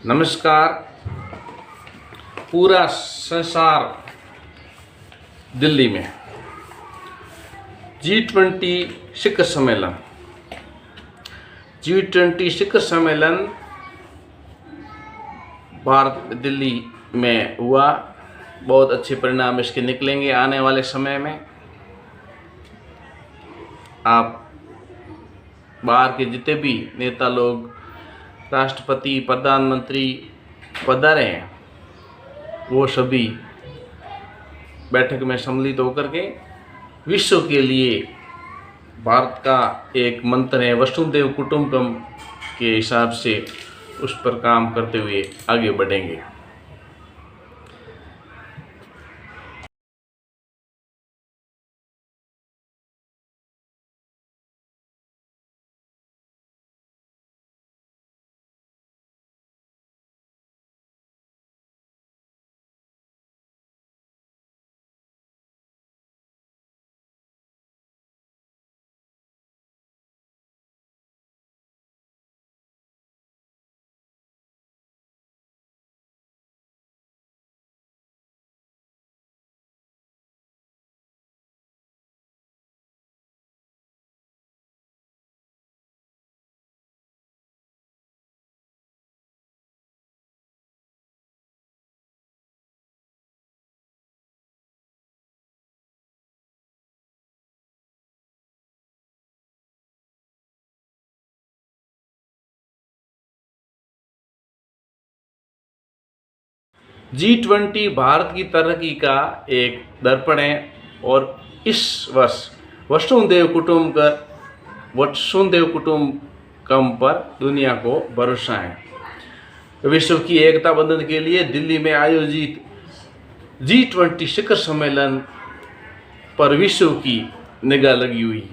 नमस्कार। पूरा संसार दिल्ली में G20 शिखर सम्मेलन भारत दिल्ली में हुआ। बहुत अच्छे परिणाम इसके निकलेंगे आने वाले समय में। आप बाहर के जितने भी नेता लोग, राष्ट्रपति, प्रधानमंत्री पधारे हैं, वो सभी बैठक में सम्मिलित होकर के विश्व के लिए भारत का एक मंत्र है वसुधैव कुटुंबकम के हिसाब से उस पर काम करते हुए आगे बढ़ेंगे। G20 भारत की तरक्की का एक दर्पण है और इस वर्ष वसुधैव कुटुंबकम पर दुनिया को भरोसा है। विश्व की एकता बंधन के लिए दिल्ली में आयोजित G20 शिखर सम्मेलन पर विश्व की निगाह लगी हुई।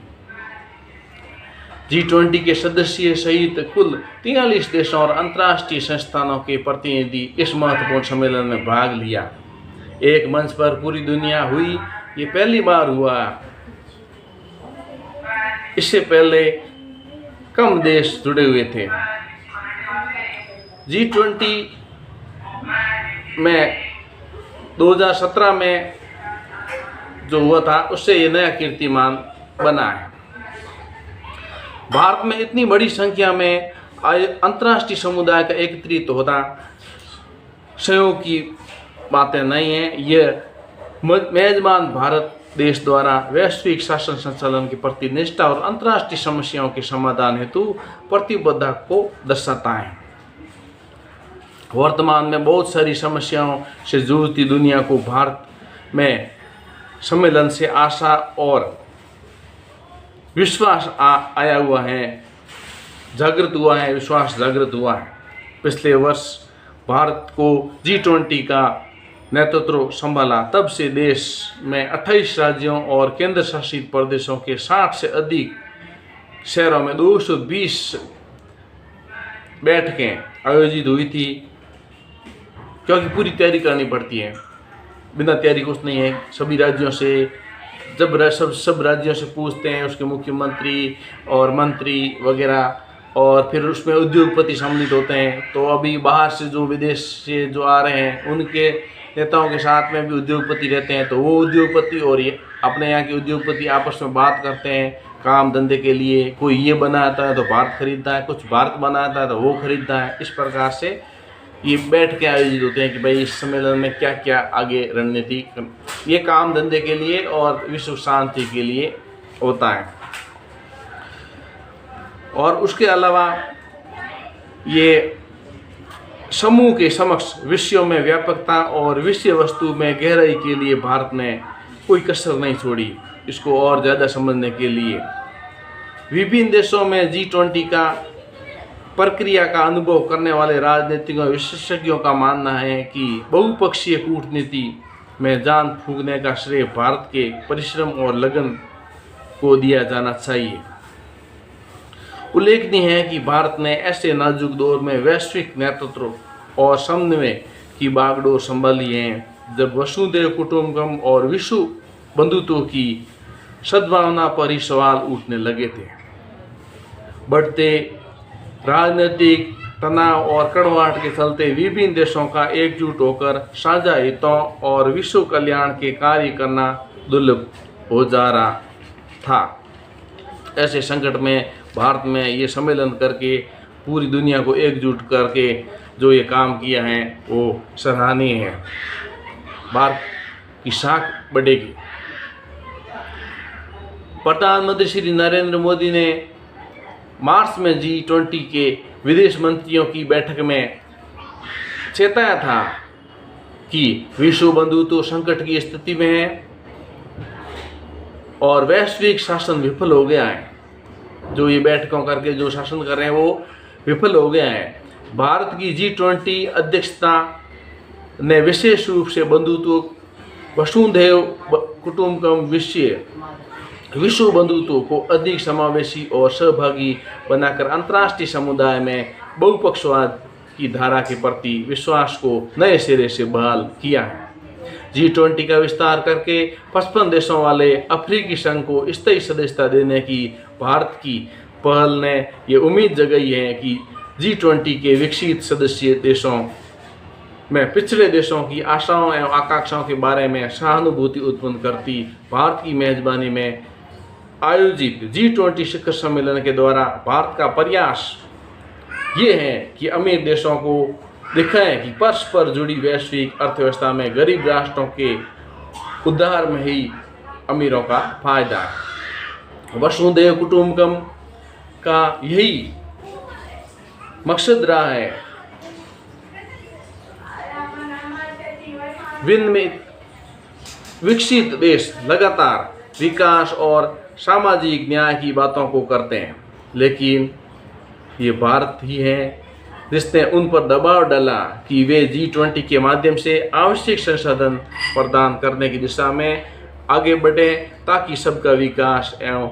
G20 के सदस्य सहित कुल 43 देशों और अंतर्राष्ट्रीय संस्थानों के प्रतिनिधि इस महत्वपूर्ण सम्मेलन में भाग लिया। एक मंच पर पूरी दुनिया हुई, ये पहली बार हुआ। इससे पहले कम देश जुड़े हुए थे। G20 में 2017 में जो हुआ था उससे ये नया कीर्तिमान बना है। भारत में इतनी बड़ी संख्या में अंतर्राष्ट्रीय समुदाय का एकत्रित होना संयोग की बातें नहीं है। यह मेजबान भारत देश द्वारा वैश्विक शासन संचालन के प्रति निष्ठा और अंतर्राष्ट्रीय समस्याओं के समाधान हेतु प्रतिबद्धता को दर्शाता है। वर्तमान में बहुत सारी समस्याओं से जूझती दुनिया को भारत में सम्मेलन से आशा और विश्वास आया हुआ है, विश्वास जागृत हुआ है। पिछले वर्ष भारत को G20 का नेतृत्व संभाला, तब से देश में 28 राज्यों और केंद्र शासित प्रदेशों के 60 से अधिक शहरों में 220 बैठकें आयोजित हुई थी। क्योंकि पूरी तैयारी करनी पड़ती है, बिना तैयारी कुछ नहीं है। सभी राज्यों से जब सब राज्यों से पूछते हैं उसके मुख्यमंत्री और मंत्री वगैरह, और फिर उसमें उद्योगपति सम्मिलित होते हैं। तो अभी बाहर से जो विदेश से जो आ रहे हैं उनके नेताओं के साथ में भी उद्योगपति रहते हैं। तो वो उद्योगपति और ये अपने यहाँ के उद्योगपति आपस में बात करते हैं काम धंधे के लिए। कोई ये बनाता है तो भारत खरीदता है, कुछ भारत बनाता है तो वो खरीदता है। इस प्रकार से ये बैठ के आयोजित होते हैं कि भाई इस सम्मेलन में क्या क्या आगे रणनीति, ये काम धंधे के लिए और विश्व शांति के लिए होता है। और उसके अलावा ये समूह के समक्ष विषयों में व्यापकता और विषय वस्तु में गहराई के लिए भारत ने कोई कसर नहीं छोड़ी। इसको और ज़्यादा समझने के लिए विभिन्न देशों में G20 का प्रक्रिया का अनुभव करने वाले राजनीतिकों और विशेषज्ञों का मानना है कि बहुपक्षीय कूटनीति में जान फूंकने का श्रेय भारत के परिश्रम और लगन को दिया जाना चाहिए। उल्लेखनीय है कि भारत ने ऐसे नाजुक दौर में वैश्विक नेतृत्व और समन्वय की बागडोर संभाली है जब वसुधैव कुटुंबकम और विश्व बंधुत्व की सद्भावना पर ही सवाल उठने लगे थे। बढ़ते राजनीतिक तनाव और कड़वाहट के चलते विभिन्न देशों का एकजुट होकर साझा हितों और विश्व कल्याण के कार्य करना दुर्लभ हो जा रहा था। ऐसे संकट में भारत में ये सम्मेलन करके पूरी दुनिया को एकजुट करके जो ये काम किया है वो सराहनीय है। भारत की साख बढ़ेगी। प्रधानमंत्री श्री नरेंद्र मोदी ने मार्च में G20 के विदेश मंत्रियों की बैठक में चेताया था कि विश्व बंधुत्व संकट की स्थिति में है और वैश्विक शासन विफल हो गया है। जो ये बैठकों करके जो शासन कर रहे हैं वो विफल हो गया है। भारत की G20 अध्यक्षता ने विशेष रूप से बंधुत्व वसुधैव कुटुंबकम विश्व बंधुत्व को अधिक समावेशी और सहभागी बनाकर अंतर्राष्ट्रीय समुदाय में बहुपक्षवाद की धारा के प्रति विश्वास को नए सिरे से बहाल किया है। G20 का विस्तार करके 55 देशों वाले अफ्रीकी संघ को स्थायी सदस्यता देने की भारत की पहल ने ये उम्मीद जगाई है कि G20 के विकसित सदस्य देशों में पिछड़े देशों की आशाओं एवं आकांक्षाओं के बारे में सहानुभूति उत्पन्न करती। भारत की मेजबानी में आयोजित G20 शिखर सम्मेलन के द्वारा भारत का प्रयास ये है कि अमीर देशों को दिखाएं कि परस्पर जुड़ी वैश्विक अर्थव्यवस्था में गरीब राष्ट्रों के उद्धार में ही अमीरों का फायदा है। वसुधैव कुटुंबकम का यही मकसद रहा है। विकसित देश लगातार विकास और सामाजिक न्याय की बातों को करते हैं, लेकिन ये भारत ही है जिसने उन पर दबाव डाला कि वे G20 के माध्यम से आवश्यक संसाधन प्रदान करने की दिशा में आगे बढ़े ताकि सबका विकास एवं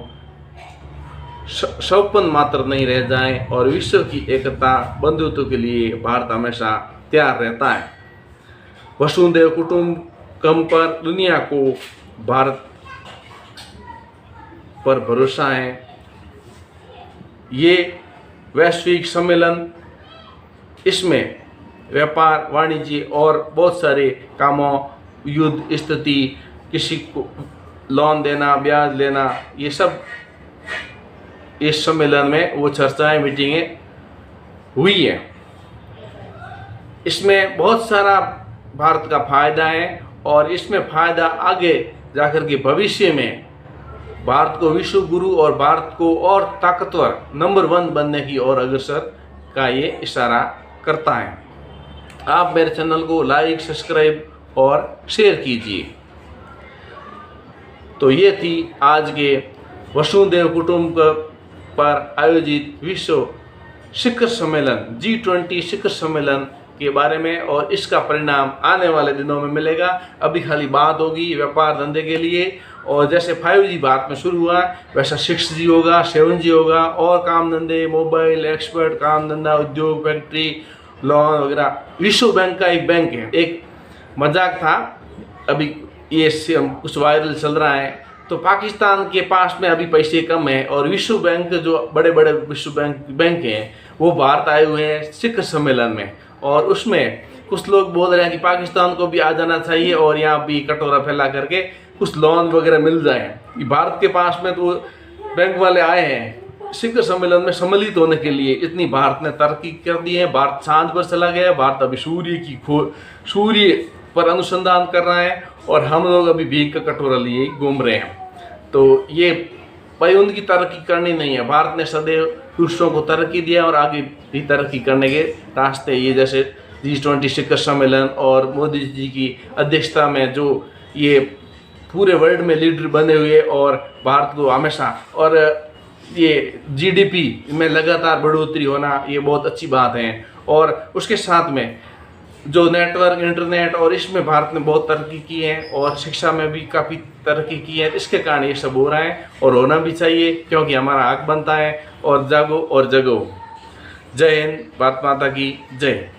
सौपन मात्र नहीं रह जाए और विश्व की एकता बंधुत्व के लिए भारत हमेशा तैयार रहता है। वसुधैव कुटुंबकम पर दुनिया को भारत पर भरोसा है। ये वैश्विक सम्मेलन इसमें व्यापार वाणिज्य और बहुत सारे कामों, युद्ध स्थिति, किसी को लोन देना, ब्याज लेना, ये सब इस सम्मेलन में वो चर्चाएं, मीटिंगें हुई है। इसमें बहुत सारा भारत का फायदा है और इसमें फायदा आगे जाकर के भविष्य में भारत को विश्व गुरु और भारत को और ताकतवर नंबर 1 बनने की ओर अग्रसर का ये इशारा करता है। आप मेरे चैनल को लाइक, सब्सक्राइब और शेयर कीजिए। तो ये थी आज के वसुधैव कुटुंबकम पर आयोजित विश्व शिखर सम्मेलन G20 शिखर सम्मेलन के बारे में, और इसका परिणाम आने वाले दिनों में मिलेगा। अभी खाली बात होगी व्यापार धंधे के लिए, और जैसे 5G भारत में शुरू हुआ वैसा 6G होगा, 7G होगा, और काम धंधे, मोबाइल, एक्सपर्ट, काम धंधा, उद्योग, फैक्ट्री, लोन वगैरह। विश्व बैंक का एक बैंक है, एक मजाक था, अभी ये कुछ वायरल चल रहा है। तो पाकिस्तान के पास में अभी पैसे कम है और विश्व बैंक जो बड़े बड़े विश्व बैंक हैं वो भारत आए हुए हैं शिखर सम्मेलन में, और उसमें कुछ लोग बोल रहे हैं कि पाकिस्तान को भी आ जाना चाहिए और यहाँ भी कटोरा फैला करके कुछ लोन वगैरह मिल जाए। भारत के पास में तो बैंक वाले आए हैं शिखर सम्मेलन में सम्मिलित होने के लिए। इतनी भारत ने तरक्की कर दी है, भारत चांद पर चला गया, भारत अभी सूर्य पर अनुसंधान कर रहा है और हम लोग अभी भीख का कटोरा लिए घूम रहे हैं। तो ये भाई उनकी तरक्की करनी नहीं है, भारत ने सदैव पुरुषों को तरक्की दिया और आगे भी तरक्की करने के रास्ते ये जैसे G20 शिखर सम्मेलन और मोदी जी की अध्यक्षता में जो ये पूरे वर्ल्ड में लीडर बने हुए और भारत को हमेशा, और ये GDP में लगातार बढ़ोतरी होना ये बहुत अच्छी बात है। और उसके साथ में जो नेटवर्क, इंटरनेट, और इसमें भारत ने बहुत तरक्की की है और शिक्षा में भी काफ़ी तरक्की की है। इसके कारण ये सब हो रहा है और होना भी चाहिए, क्योंकि हमारा हक बनता है। और जागो और जगो। जय हिंद, भारत माता की जय।